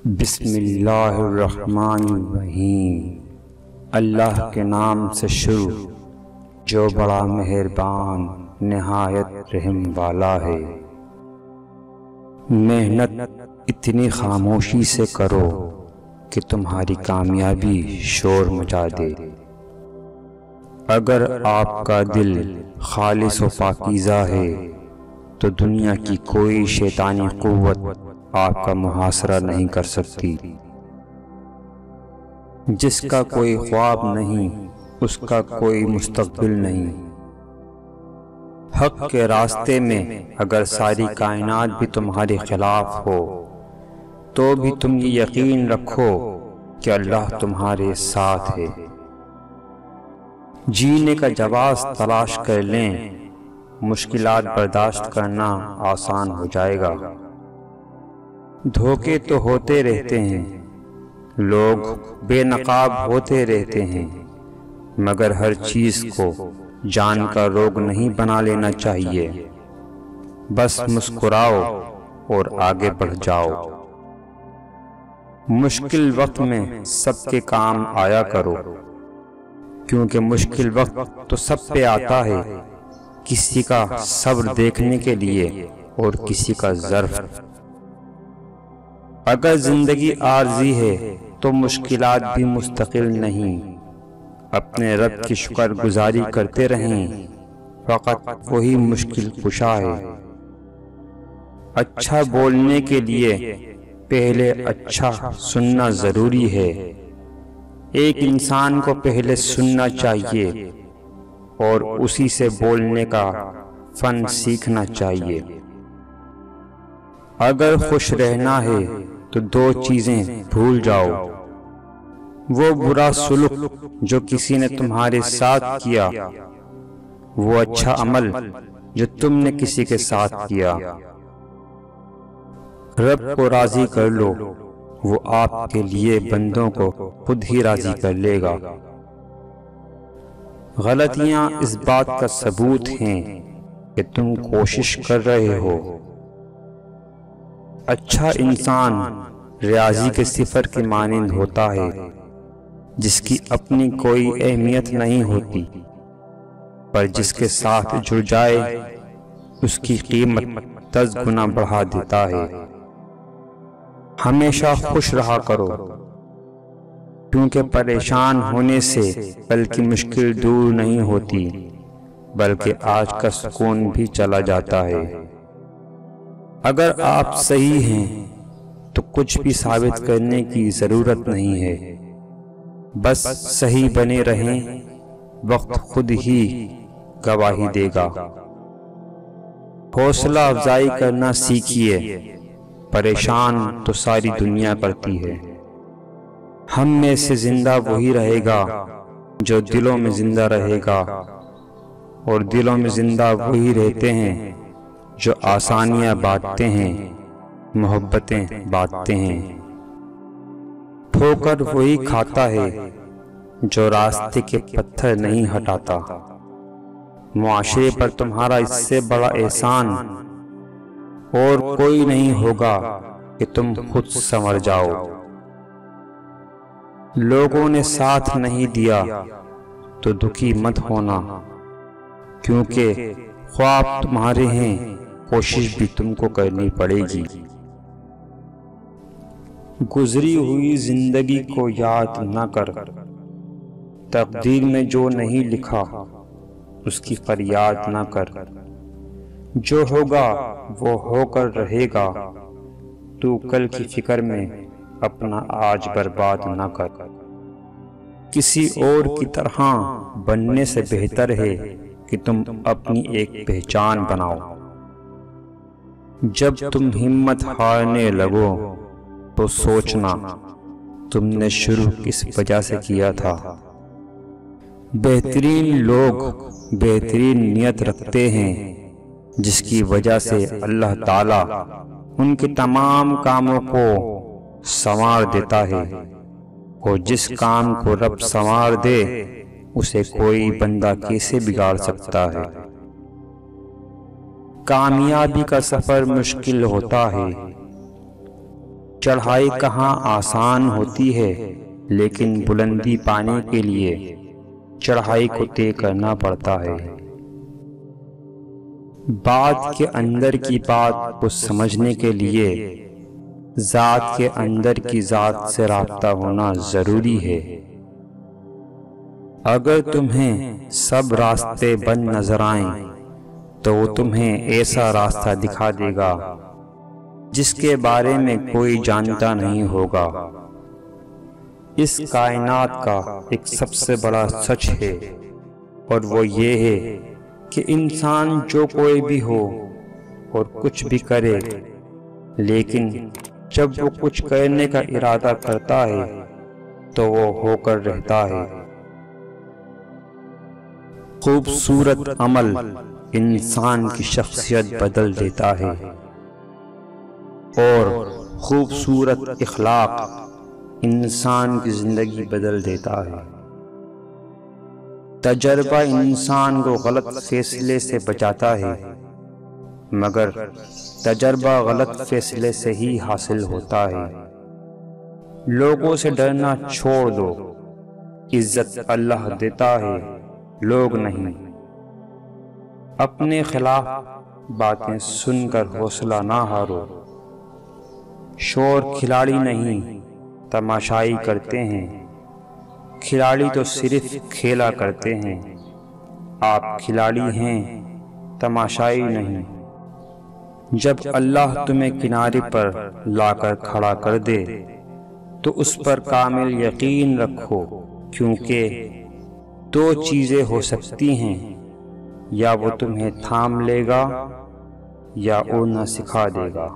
بسم اللہ الرحمن الرحیم۔ اللہ کے نام سے شروع جو بڑا مہربان نہایت رحم والا ہے۔ محنت اتنی خاموشی سے کرو کہ تمہاری کامیابی شور مچا دے۔ اگر آپ کا دل خالص و پاکیزہ ہے تو دنیا کی کوئی شیطانی قوت آپ کا محاصرہ نہیں کر سکتی۔ جس کا کوئی خواب نہیں اس کا کوئی مستقبل نہیں۔ حق کے راستے میں اگر ساری کائنات بھی تمہارے خلاف ہو تو بھی تم یہ یقین رکھو کہ اللہ تمہارے ساتھ ہے۔ جینے کا جواز تلاش کر لیں، مشکلات برداشت کرنا آسان ہو جائے گا۔ دھوکے تو ہوتے رہتے ہیں، لوگ بے نقاب ہوتے رہتے ہیں، مگر ہر چیز کو جان کا روگ نہیں بنا لینا چاہیے۔ بس مسکراؤ اور آگے بڑھ جاؤ۔ مشکل وقت میں سب کے کام آیا کرو، کیونکہ مشکل وقت تو سب پہ آتا ہے، کسی کا صبر دیکھنے کے لیے اور کسی کا ظرف۔ اگر زندگی عارضی ہے تو مشکلات بھی مستقل نہیں۔ اپنے رب کی شکر گزاری کرتے رہیں، فقط وہی مشکل کشا ہے۔ اچھا بولنے کے لیے پہلے اچھا سننا ضروری ہے۔ ایک انسان کو پہلے سننا چاہیے اور اسی سے بولنے کا فن سیکھنا چاہیے۔ اگر خوش رہنا ہے تو دو چیزیں بھول جاؤ، وہ برا سلوک جو کسی نے تمہارے ساتھ کیا، وہ اچھا عمل جو تم نے کسی کے ساتھ کیا۔ رب کو راضی کر لو، وہ آپ کے لیے بندوں کو خود ہی راضی کر لے گا۔ غلطیاں اس بات کا ثبوت ہیں کہ تم کوشش کر رہے ہو۔ اچھا انسان ریاضی کے صفر کی مانند ہوتا ہے، جس کی اپنی کوئی اہمیت نہیں ہوتی، پر جس کے ساتھ جڑ جائے اس کی قیمت 10 گنا بڑھا دیتا ہے۔ ہمیشہ خوش رہا کرو، کیونکہ پریشان ہونے سے کل کی مشکل دور نہیں ہوتی، بلکہ آج کا سکون بھی چلا جاتا ہے۔ اگر آپ صحیح ہیں تو کچھ بھی ثابت کرنے کی ضرورت نہیں ہے، بس صحیح بنے رہیں، وقت خود ہی گواہی دے گا۔ حوصلہ افزائی کرنا سیکھیے، پریشان تو ساری دنیا کرتی ہے۔ ہم میں سے زندہ وہی رہے گا جو دلوں میں زندہ رہے گا، اور دلوں میں زندہ وہی رہتے ہیں جو آسانیاں بانٹتے ہیں، محبتیں بانٹتے ہیں۔ ٹھوکر وہی کھاتا ہے جو راستے کے پتھر نہیں ہٹاتا۔ معاشرے پر تمہارا اس سے بڑا احسان اور کوئی نہیں ہوگا کہ تم خود سنور جاؤ۔ لوگوں نے ساتھ نہیں دیا تو دکھی مت ہونا، کیونکہ خواب تمہارے ہیں، کوشش بھی تم کو کرنی پڑے گی۔ گزری ہوئی زندگی کو یاد نہ کر، تقدیر میں جو نہیں لکھا اس کی فریاد نہ کر۔ جو ہوگا وہ ہو کر رہے گا، تو کل کی فکر میں اپنا آج برباد نہ کر۔ کسی اور کی طرح بننے سے بہتر ہے کہ تم اپنی ایک پہچان بناؤ۔ جب تم ہمت ہارنے لگو تو سوچنا تم نے شروع کس وجہ سے کیا تھا۔ بہترین لوگ بہترین نیت رکھتے ہیں، جس کی وجہ سے اللہ تعالیٰ ان کے تمام کاموں کو سنوار دیتا ہے، اور جس کام کو رب سنوار دے اسے کوئی بندہ کیسے بگاڑ سکتا ہے۔ کامیابی کا سفر مشکل ہوتا ہے، چڑھائی کہاں آسان ہوتی ہے، لیکن بلندی پانے کے لیے چڑھائی کو طے کرنا پڑتا ہے۔ بات کے اندر کی بات کو سمجھنے کے لیے ذات کے اندر کی ذات سے رابطہ ہونا ضروری ہے۔ اگر تمہیں سب راستے بند نظر آئیں تو وہ تمہیں ایسا راستہ دکھا دے گا جس کے بارے میں کوئی جانتا نہیں ہوگا۔ اس کائنات کا ایک سب سے بڑا سچ ہے، اور وہ یہ ہے کہ انسان جو کوئی بھی ہو اور کچھ بھی کرے، لیکن جب وہ کچھ کرنے کا ارادہ کرتا ہے تو وہ ہو کر رہتا ہے۔ خوبصورت عمل انسان کی شخصیت بدل دیتا ہے، اور خوبصورت اخلاق انسان کی زندگی بدل دیتا ہے۔ تجربہ انسان کو غلط فیصلے سے بچاتا ہے، مگر تجربہ غلط فیصلے سے ہی حاصل ہوتا ہے۔ لوگوں سے ڈرنا چھوڑ دو، عزت اللہ دیتا ہے، لوگ نہیں۔ اپنے خلاف باتیں سن کر حوصلہ نہ ہارو۔ شور کھلاڑی نہیں، تماشائی کرتے ہیں۔ کھلاڑی تو صرف کھیلا کرتے ہیں، آپ کھلاڑی ہیں، تماشائی نہیں۔ جب اللہ تمہیں کنارے پر لا کر کھڑا کر دے تو اس پر کامل یقین رکھو، کیونکہ دو چیزیں ہو سکتی ہیں، یا وہ تمہیں تھام لے گا یا اڑنا سکھا دے گا۔